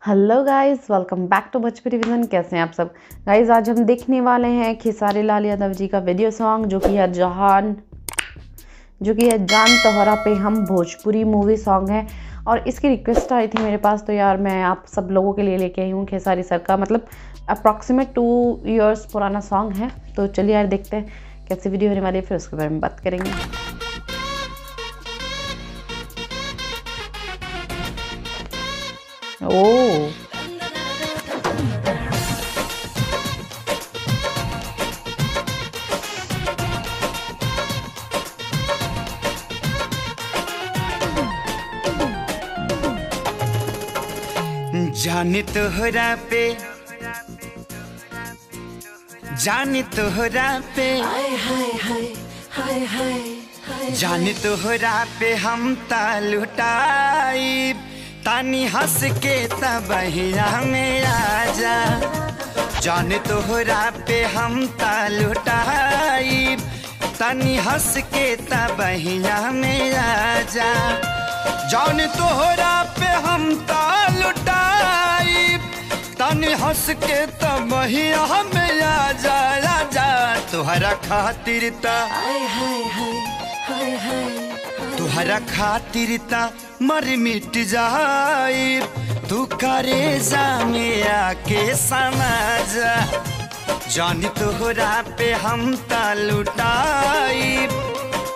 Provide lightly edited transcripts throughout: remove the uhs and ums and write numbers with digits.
Hello guys, welcome back to Bhojpuri vision. कैसे हैं आप सब गाइस? आज हम देखने वाले हैं खेसारी लाल यादव जी का वीडियो सॉन्ग जो कि है जान तोहरा पे हम भोजपुरी मूवी सॉन्ग है। और इसकी रिक्वेस्ट आई थी मेरे पास, तो यार मैं आप सब लोगों के लिए लेके आई हूँ खेसारी सर का, मतलब अप्रॉक्सीमेट 2 इयर्स पुराना सॉन्ग है। तो चलिए यार देखते हैं कैसी वीडियो होने वाली है, फिर उसके बारे में बात करेंगे। ओह, जाने तोहरा पे जाने तोहरा पे जाने तोहरा पे हम लुटाई तानी हंस के तबहिया में आजा। जाने तोहरा पे हम लुटाई तानी हंस के तबहिया में आजा। जाने तोहरा पे हम लुटाई तानी हंस के तबहिया में आजा। आजा तोहरा खातिर तुहरा खातिर मर मिट जाए, तू करे जामे आके समझ। जान तोहरा पे हम लुटाई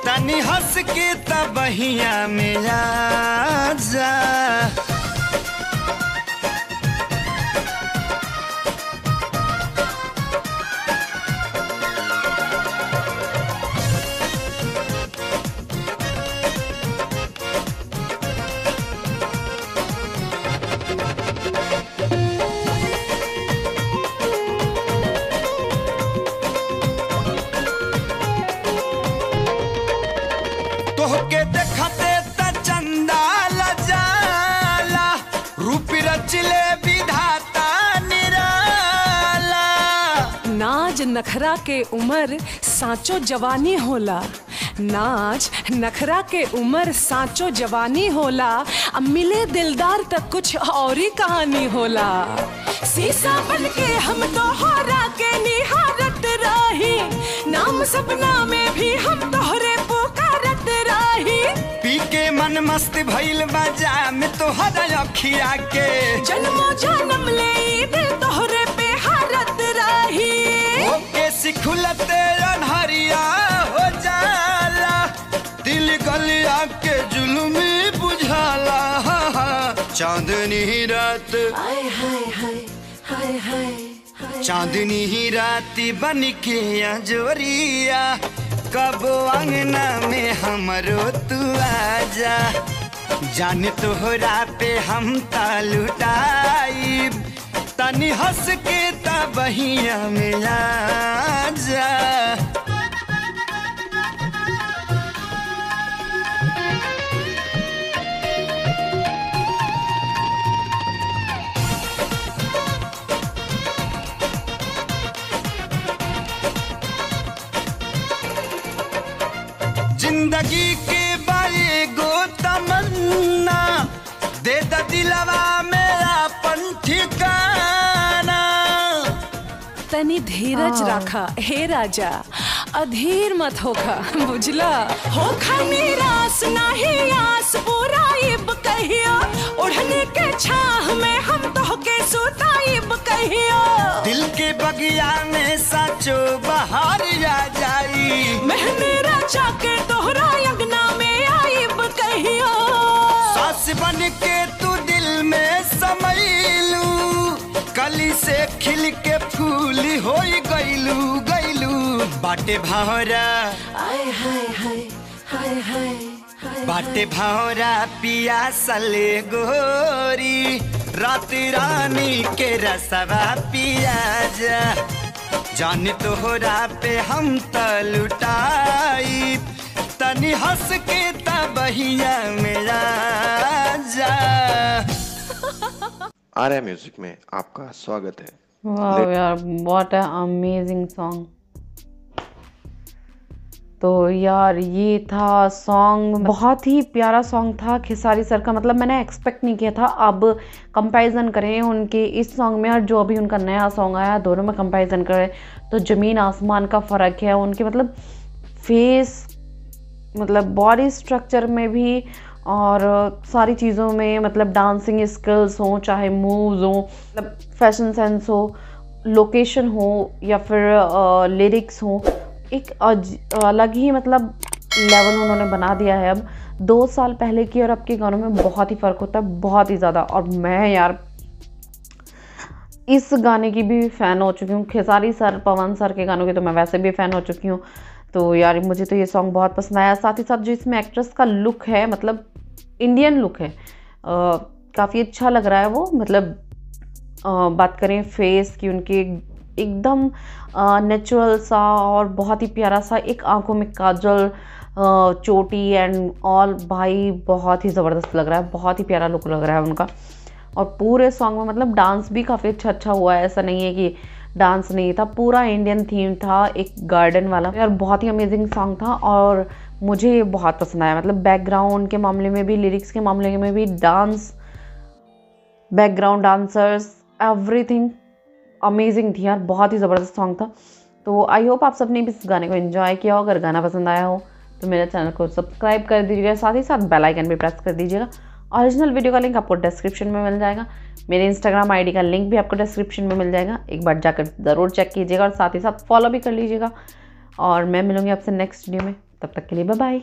तनी हंस के तबहिया में आजा। तोहके देखते त चंदा लजाला, रूप रचले विधाता निराला। नाज नखरा के उम्र साँचो जवानी होला, नाच नखरा के उम्र साँचो जवानी होला। अब मिले दिलदार तक कुछ और ही कहानी होला। शीशा बन के हम तोहरा के निहारत रही, नाम सपना में भी हम तोहरे पुकारत रही। पी के मन मस्त भइल बाजा में तोहरा अखिया के, जन्मों जन्म ले ई दिल तोहरे पे हारत रही। ओके सिखुलते अनहरिया हो जाला, दिल गलिया के जुल्मी बुझाला। चांदनी रात चांदनी ही राती बन के अजोरिया, कब अंगना में हमरो तू आजा। जान तोहरा पे हम लुटाई तनी हंस के तबहिया में आजा। जिंदगी के बारे गो तमन्ना, दे द दिलवा मेरा ठिकाना। तनी धीरज रखा हे राजा, अधीर मत होखा बुझला। होखा निराश नहीं आस बुराइब कहियो, उड़ने के छाह में हम तोहके सुताइब कहियो। दिल के बगिया में साचो बहार आ जाई, महने राजा के तोहरा अंगना में आइब कहियो। सास बन के तू दिल में समैलू, कली से खिल के फूल हो गईलू। बाटे भावरा बाटे भावरा पिया सले गोरी, रात रानी के रसवा पिया जा। जान तोहरा पे हम लुटाई तनी हंस के तबहिया में आजा। आर्या म्यूजिक में आपका स्वागत है। वाह यार, व्हाट अ अमेजिंग सॉन्ग। तो यार ये था सॉन्ग, बहुत ही प्यारा सॉन्ग था खेसारी सर का। मतलब मैंने एक्सपेक्ट नहीं किया था। अब कंपैरिजन करें उनके इस सॉन्ग में और जो अभी उनका नया सॉन्ग आया, दोनों में कंपैरिजन करें तो ज़मीन आसमान का फ़र्क है। उनके मतलब फेस, मतलब बॉडी स्ट्रक्चर में भी और सारी चीज़ों में, मतलब डांसिंग स्किल्स हो, चाहे मूव्स हो, मतलब फैशन सेंस हो, लोकेशन हो या फिर लिरिक्स हो, एक अलग ही मतलब लेवल उन्होंने बना दिया है। अब 2 साल पहले की और अब के गानों में बहुत ही फ़र्क होता है, बहुत ही ज़्यादा। और मैं यार इस गाने की भी फ़ैन हो चुकी हूँ। खेसारी सर, पवन सर के गानों की तो मैं वैसे भी फ़ैन हो चुकी हूँ। तो यार मुझे तो ये सॉन्ग बहुत पसंद आया। साथ ही साथ जो इसमें एक्ट्रेस का लुक है, मतलब इंडियन लुक है, काफ़ी अच्छा लग रहा है वो। मतलब बात करें फेस की, उनके एकदम नेचुरल सा और बहुत ही प्यारा सा, एक आंखों में काजल, चोटी एंड ऑल, भाई बहुत ही ज़बरदस्त लग रहा है, बहुत ही प्यारा लुक लग रहा है उनका। और पूरे सॉन्ग में मतलब डांस भी काफ़ी अच्छा हुआ है, ऐसा नहीं है कि डांस नहीं था, पूरा इंडियन थीम था, एक गार्डन वाला। यार बहुत ही अमेजिंग सॉन्ग था और मुझे बहुत पसंद आया। मतलब बैकग्राउंड के मामले में भी, लिरिक्स के मामले में भी, dance, background dancers, everything amazing थी यार, बहुत ही ज़बरदस्त सॉन्ग था। तो आई होप आप सबने भी इस गाने को एंजॉय किया हो। अगर गाना पसंद आया हो तो मेरे चैनल को सब्सक्राइब कर दीजिएगा, साथ ही साथ बेल आइकन भी प्रेस कर दीजिएगा। ओरिजिनल वीडियो का लिंक आपको डिस्क्रिप्शन में मिल जाएगा, मेरे इंस्टाग्राम आईडी का लिंक भी आपको डिस्क्रिप्शन में मिल जाएगा, एक बार जाकर ज़रूर चेक कीजिएगा और साथ ही साथ फॉलो भी कर लीजिएगा। और मैं मिलूंगी आपसे नेक्स्ट वीडियो में, तब तक के लिए बाय बाय।